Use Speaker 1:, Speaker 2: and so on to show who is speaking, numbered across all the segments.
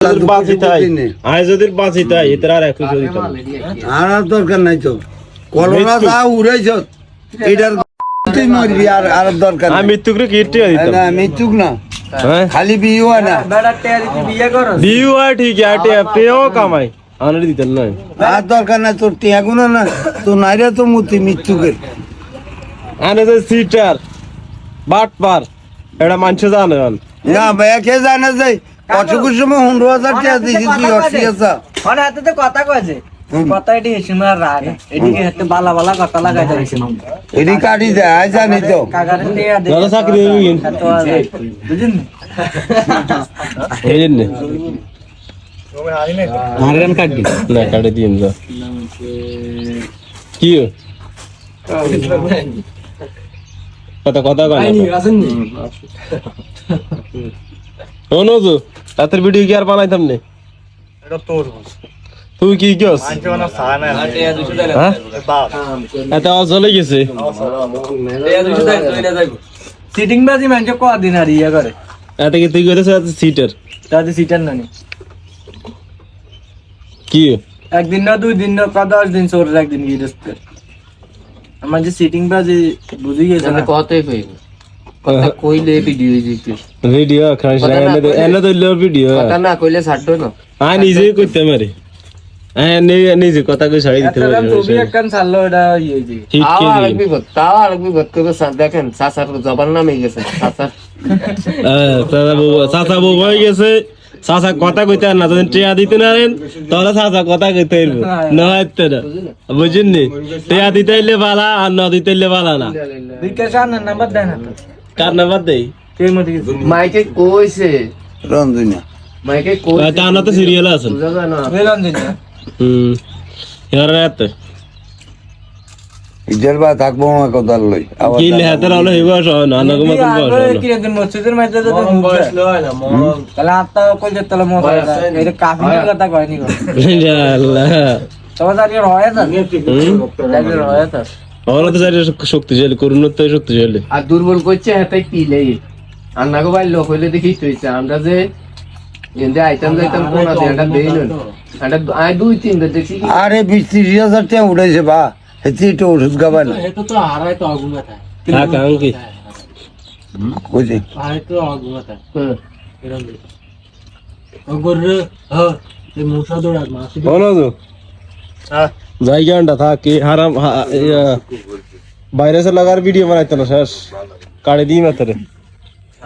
Speaker 1: আর দরকার নাই তো কলরা যা উড়াইছ এটার তুই মরবি আর দরকার নাই।
Speaker 2: মৃত্যুক রে কীর্তি দিতাম
Speaker 1: না মৃত্যুক না খালি বিয়ে হয় না
Speaker 2: বিয়ে হয় ঠিক আছে পেও কামাই আনারে দিতেন না
Speaker 1: আর দরকার নাই তোর টিয়া গুলো না তো নাইরা তো মূর্তি মৃত্যুকের
Speaker 2: আনে যে সিটার বাটপার এটা মানুষ জানে
Speaker 1: না ভাইয়া কে জানে যাই অসুখের সময় 15,000 টাকা দিয়েছি তুই অসুখ
Speaker 3: মানে হাতে তো কথা কয়েছে কথা এটি হিসিমার রাগ এদিকে হাতে বালা বালা কথা লাগাই দিয়েছে
Speaker 1: এটি কাটি যায় জানি তো
Speaker 3: কাকারে টিয়া দে
Speaker 2: দাদা চাকরি হইবেন
Speaker 3: বুঝেন
Speaker 2: হেজেন নে
Speaker 3: মারগান কাট দি
Speaker 2: না কাটে দিন যা কি কথা কথা কয় শোনো তো রাতের ভিডিও কি আর বানাইতাম নে তুই কি গেছ এত চলে গেছে
Speaker 3: সিটিং বাজি মানে কদিন আর ইয়া করে
Speaker 2: এত কি তুই করেছ সিটার
Speaker 3: তাতে সিটার নানি
Speaker 2: কি
Speaker 3: একদিন না দুই দিন না 10 দিন চোর একদিন গিয়ে দস্তে আমার যে সিটিং বাজি বুঝি গেছে না
Speaker 4: কতই কইব কথা কইলে ভিডিও দিতে
Speaker 2: ভিডিও খাইছ এনে তো লো ভিডিও
Speaker 4: কথা না কইলে ছাড়তো না
Speaker 2: নিজে কইতে মারে নিজে কথা কই ছাড়ি দিতে পারি
Speaker 3: তুমি একখান ছাড়লো এটা ইয়ে জি
Speaker 2: ঠিক কি
Speaker 4: তাও আরেকবি গত করে দেখেন সাসার জবান নামে গেছে সাসার
Speaker 2: চাচা বউ হয়ে গেছে চাচা কথা কইতে আর না যদি টিয়া দিতে না রেন তাহলে চাচা কথা কইতে পারবো না হইতে না বুঝছেন নি টিয়া দিতে হইলে বালা আর না দিতে হইলে বালা না
Speaker 3: বিকাশ আনার নাম্বার দেন না
Speaker 2: কার নাম্বার দেই
Speaker 3: কে মতে
Speaker 4: মাইকে কইছে
Speaker 1: রঞ্জনা
Speaker 4: মাইকে কইছে
Speaker 2: তা না তো সিরিয়াল আছে
Speaker 4: বুঝা যায় না
Speaker 3: বেলন দিন
Speaker 2: এর রাতে
Speaker 1: ইজার বা থাকবো না কথা লই
Speaker 2: কি লেহাতে হলো এই বয়স হয় না না গো মতন বয়স হয় না
Speaker 3: কি রে মসজিদের মধ্যে তো বয়স লয় না তাহলে আত্মা কই যে তাহলে মত এটা কাফির কথা কয়নি গো
Speaker 2: আল্লাহ
Speaker 3: তোমার আর হয় না জায়গা হয় না
Speaker 2: ওরা তো যাই শক্তিশালী করুন তো শক্তিশালী
Speaker 4: আর দুর্বল করছে হাতে পিলে আর না গো ভাই লোক হইলে দেখি তুইছে আমরা যে এন্ডে আইটেম যাইতাম কোন আছে এটা দেই না এটা আই 2-3 দেখছি
Speaker 1: আরে 20-30,000 টাকা উঠাইছে বা হেতি তো ওষুধ খাবা না
Speaker 3: এটা তো হারাই তো আগুন থাকে
Speaker 2: হ্যাঁ কারণ কি
Speaker 1: বুঝি
Speaker 3: হারাই তো আগুন থাকে এরকম ওগর হ্যাঁ এই মুসা দৌড়াত মাসি
Speaker 2: বলো তো জায়গাটা থাকে হারাম বাইরে সে লাগার ভিডিও বানাইতো না শেষ কাড়ে দিই মাত্রে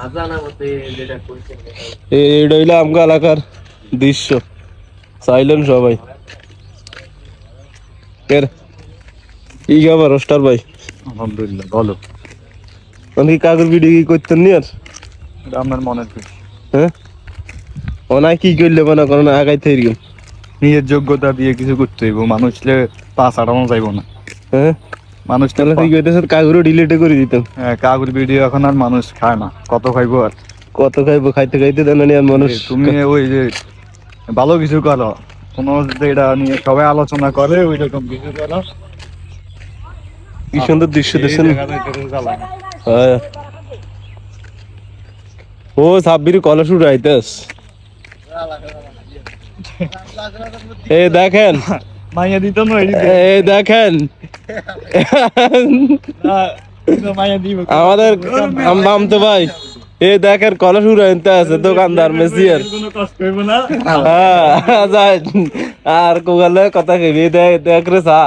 Speaker 4: আজানা মতে যেটা কইছে
Speaker 2: এইটা হইলো আমগা এলাকার দৃশ্য সাইলেন্ট সবাই এর কি খবর রোস্টার ভাই
Speaker 5: আলহামদুলিল্লাহ ভালো
Speaker 2: আমি কি কাগজ ভিডিও কি করতেন নি আর
Speaker 5: এটা আপনার মনের খুশি
Speaker 2: হ্যাঁ ওনাই কি করলে মনে করেন আগাইতে এরকম
Speaker 5: নিজের যোগ্যতা দিয়ে কিছু করতে হইব মানুষলে পা ছাড়ানো যাইব না
Speaker 2: হ্যাঁ
Speaker 5: মানুষ
Speaker 2: তাহলে ঠিক হইতেছে কাগজও ডিলিটে করে দিতাম
Speaker 5: কাগজ ভিডিও এখন আর মানুষ খায় না কত খাইবো আর
Speaker 2: কত খাইবো খাইতে খাইতে দেন আর মানুষ
Speaker 5: তুমি ওই যে ভালো কিছু করো কোনো যেটা নিয়ে সবাই আলোচনা করে ওই রকম কিছু করো
Speaker 2: কি সুন্দর দৃশ্য দেখছেন হ্যাঁ ও সাব্বির কলেজ উঠে আইতেস এই দেখেন
Speaker 5: মাইয়া দিত না
Speaker 2: এই দেখেন
Speaker 5: মাইয়া দিব
Speaker 2: আমাদের আমতো ভাই এই দেখেন কলেজ উঠে আনতে আছে দোকানদার মেসিয়ার
Speaker 5: কোনো কষ্ট হইব না
Speaker 2: হ্যাঁ যাই আর কোগালে কথা কইবি দেখ রে সা